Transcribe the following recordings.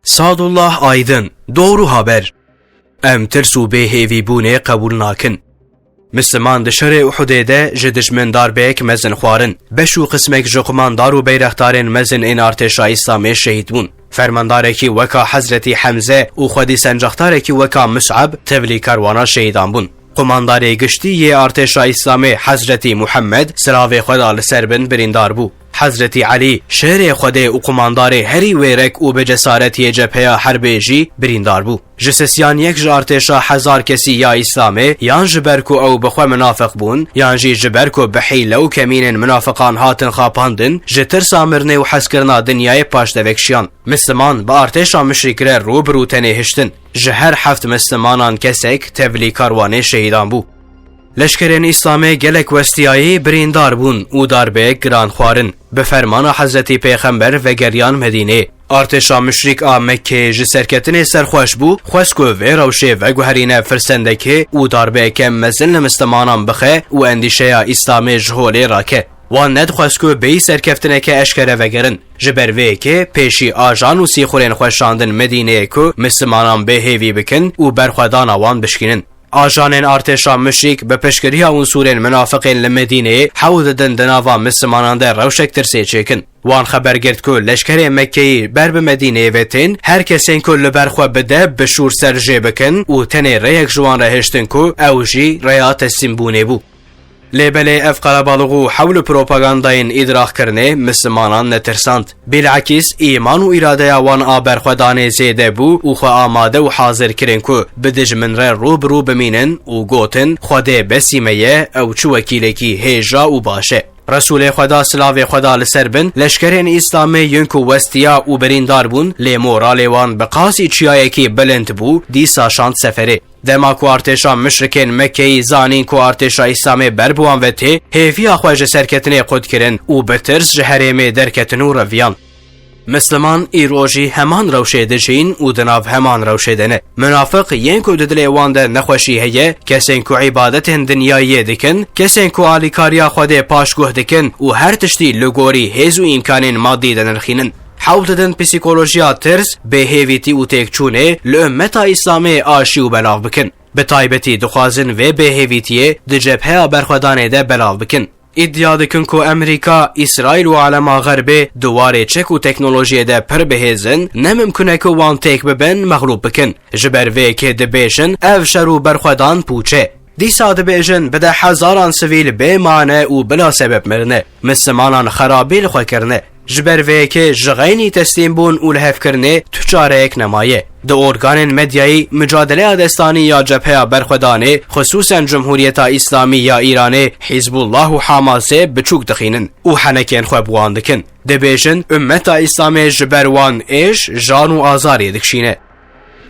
Sadullah Aydın, doğru haber. Em tirs û bêhêvîbûnê qebûl nakin. Misliman di şerê Uhudê de ji dijmendarbeyek mezin xwarin. Beş û qismek ji qumandar û beyrexdarên mezin ên artêşa İslamê şehîd bûn. Fermandarekî weka Hezretî Hemze û xwedî sencextarekî weka Mus'ab tevlî karwana şehîdan bûn. Qomandarê giştî yê artêşa İslamê Hezretî Muhammed siravê xwe da li ser bin birîndar bû. Hezretî Alî şerê Xwedê û qomandarê herî wêrek û bi cesaretiyê cepheya herbê jî birîndar bû. Ji sesiyan yek ji artêşa hezar kesî ya İslamê yan ji ber ku ew bi xwe münafık bûn, yan jî ji ber ku bi hîle û kemînên münafıkan hatin xapandin, ji tirsa mirinê û hezkirina dinyayê paştevekşiyan. Misliman bi artêşa müşrîk re rûbirû tenê hiştin. Ji her heft mislimanan kesek tevlî karwanê şehîdan bû. Leşkerên İslamê gelek westiyayî birîndar bûn û darbeyek giran xwarin. Bi fermana Hezretî Pêxember vegeriyan Medînê. Artêşa müşrîk a Mekkeyê ji serketinê serxweş bû, xwest ku vê rewşê veguherîne firsendekê û darbeyeke mezin li mislimanan bixe û endîşeya İslamê ji holê rake. Wan nedixwest ku bêyî serkeftineke eşkere vegerin. Ji ber vê yekê pêşî ajan û sîxurên xwe şandin Medîneyê ku mislimanan bêhêvî bikin û berxwedana wan bişkînin. Ajanên artêşa müşrîk bi piştgiriya unsurên münafıqên li Medîneyê hewl didin di nava mislimanan de rewşek tirsê çêkin. Wan xeber girt ku leşkerê Mekkeyî ber bi Medîneyê ve tên her kesên ku li ber xwe bide bi şûr ser jê bikin û tenê rêyek ji wan re hiştin ku ew jî rêya teslîmbûnê bû. Lêbelê ev qelebalîq û hewl propagandayên îdraxkirinê mislimanan netirsand. Bilakîs îman û îradeya wan a berxwedanê zêde bû û xwe amade û hazir kirin ku bi dijmin re rûbirû bimînin û gotin Xwedê besî me ye ew çi wekîlekî hêja û baş e. Resulê Xweda silavê xwe da li ser bin, leşkerên İslamê yün ku westiya û birîndar bûn, lê moralê wan bi qasî çiyayekî bilind bû, dîsa şand seferê. Dema ku artêşa müşrikên Mekkeyî zanîn ku artêşa İslamê ber bûwan ve tê, hêviya xwe ji serketinê xut kirin û bi tirs ji herêmê derketin û reviyan. Misliman îro jî heman rewşê dijîn û di nav heman rewşê de ne. Münafık yên ku di dilê wan de nexweşî heye, kesên ku îbadetên dinyayiyê dikin, kesên ku alîkariya Xwedê paşguh dikin û her tiştî li gorî hêz û îmkanên maddî de nirxînin. Hewl didin psîkolojiya tirs, bêhêvîtî û têkçûnê li ümmeta İslamê aşî û belav bikin. Bi taybetî dixwazin vê bêhêvîtiyê di cepheya berxwedanê de belav bikin. İddia dikin ku Amerîka, İsraîl û alema Xerbê di warê çek û teknolojiyê de pir bihêzin, nemimkün e ku wan têk bibin, mexlûb bikin. Ji ber vê yekê dibêjin ev şer û berxwedan pûçe. Dîsa dibêjin bide hezaran sivîl bê mane û bila sebeb mirine. Mislimanan xerabî li xwe kirine. Ji ber vê yekê ji xeynî teslîm bûn û li hevkirinê tu çareyek nemaye. Di organên medyayî mücadeleya destanî ya cepheya berxwedanê, xusûsen Cumhuriyeta İslamî ya İranê, Hizbullah û Hamasê biçûk dixînin û henekên xwe bi wan dikin. Dibêjin ümmeta İslamê ji ber wan êş, jan û azarê dikişîne.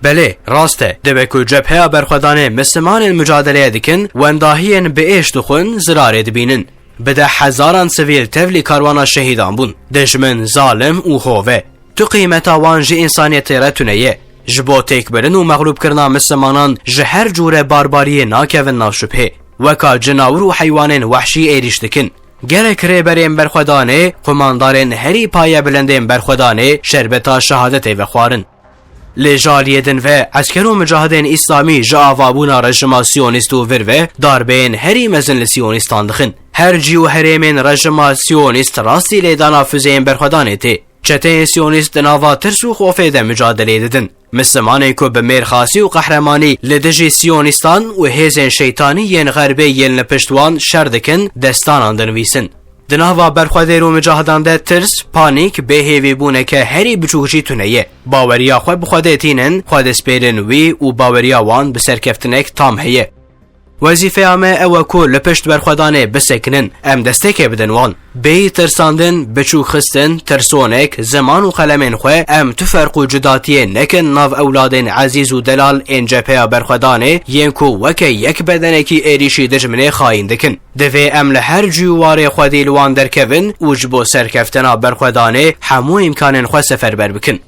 Belê, rast e, dibe ku cepheya berxwedanê mislimanên mücadeleye dikin, wendahiyên bi êş dixwin zirarê dibînin. Bide hezaran sivîl tevlî karwana şehîdan bûn. Dijmin zalim û hove. Tu qîmeta wan ji însaniyetê re tune ye. Ji bo têkbirin û mexlûbkirina mislimanan ji her cûre barbariyê nakevin nav şüphê. Weka cinawir û heywanên wehşî êrîş dikin. Gelek rêberên berxwedanê, qomandarên herî paye bilendên berxwedanê şerbeta şehadetê vexwarin. Lê jaliyê din ve esker û mücahidên İslamî ji avabûna rejima Siyonîst û vir ve darbeyên herî mezin li Siyonîstan dixin. Her cî û herêmên rejima Siyonîst rastî lêdana füzeyên berxwedanê tê. Çeteyên Siyonîst di nava tirs û xofê de mücadelê didin. Mislimanên ku bi mêrxasî û qehremanî li dijî Siyonîstan û hêzên şeytanî yên Xerbê yên li pişt wan şer dikin, destanan dinivîsin. Di nava berxwedêr û mücahidan de tirs, panîk, bêhêvîbûneke herî biçûk jî tune ye. Baweriya xwe bi Xwedê tînin, xwe destpêrên wî û baweriya wan bi serkeftinek tam heye. Wezîfeya me ew e ku li pişt berxwedanê bisekinin, em destekê bidin wan. Bêyî tirsandin, biçûk xistin, tirsonek, ziman û qelemên xwe em tu ferq û cudatiyê nekin nav ewladên ezîz û delal ên cepheya berxwedanê yên ku weke yek bedenekî êrîşî dijminê xayîn dikin. Divê em li her cî û warê Xwedî li wan derkevin û ji bo serkeftina berxwedanê hemû îmkanên xwe seferber bikin.